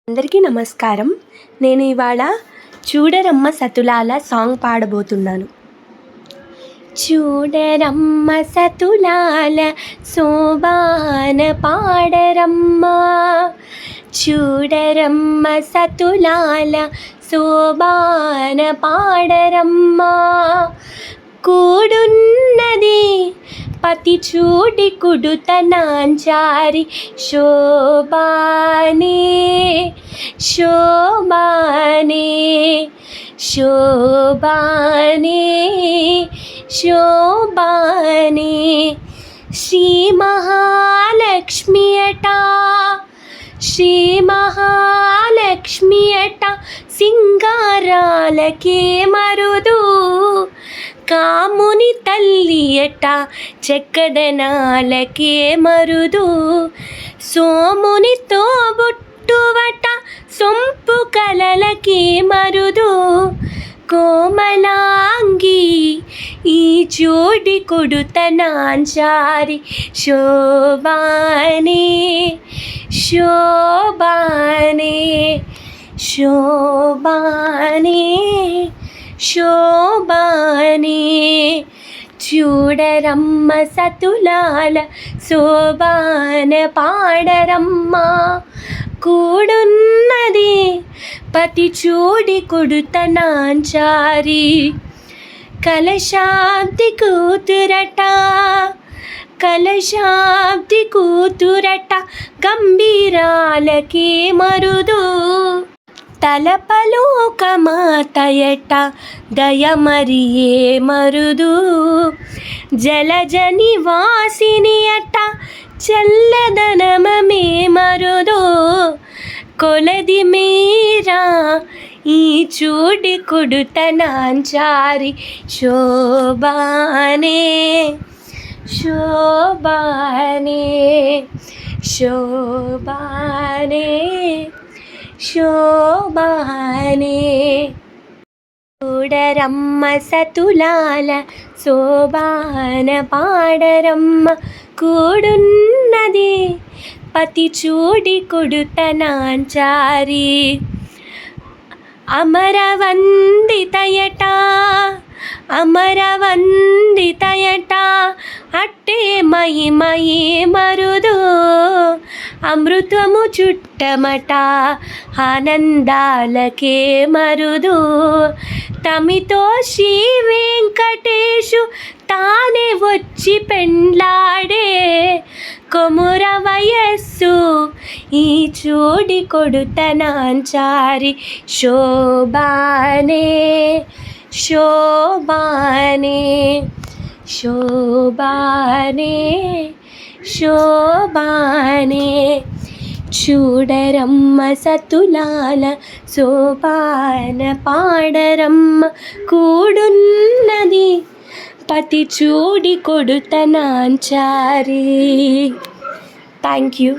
అందరికీ నమస్కారం. నేను ఇవాళ చూడరమ్మ సతులాల సాంగ్ పాడబోతున్నాను. చూడరమ్మ సతులాల శోభాన పాడరమ్మ, చూడరమ్మ సతులాల శోభాన పాడరమ్మ. కూడున్నది పతి చూడి కుడుతనాంచారి శోభానే శోభానే శోభానే శోభానే. శ్రీ మహాలక్ష్మి అట, శ్రీ మహాలక్ష్మి అట, సింగారాలకే మరుదు. కాముని తల్లి అట, చక్కదనాలకే మరుదు. సోముని తోబుట్టువట, సొంపు కలలకే మరుదు. కోమలాంగి ఈ చూడి కొడుతనాంచారి శోభానే శోభానే శోభానే శోభానే. చూడరమ్మ సతులాల శోభాన పాడరమ్మ. కూడున్నది పతి చూడి కొడుతనాంచారి. కలశాబ్ది కూతురట, కలశాబ్ది కూతురట, గంభీరాలకే మరుదు. తలపలోకమాతయట, దయమరియే మరుదు. జలజని వాసిని అట, చల్లదనమే మరుదు. కొలది మీరా ఈ చూడి కొడుతనాంచారి శోభానే శోభానే శోభానే శోభానే. చూడరమ్మ సతులాల శోభాన పాడరమ్మ. కూడున్నది పతి చూడి కొడుతనాంచారి. అమరవందితయట, అమరవందితయట, అట్టే మహిమయే మరుదు. అమృతము చుట్టమట, ఆనందాలకే మరుదు. తమితో శ్రీ వెంకటేశు తానే వచ్చి పెండ్లాడే. కొముర వయస్సు ఈ చూడి కొడుతనాంచారి శోభానే శోభానే శోభానే శోభానే. చూడరమ్మ సతులాల శోభాన పాడరమ్మ. కూడున్నది పతి చూడి కొడుతనాంచారి. Thank you.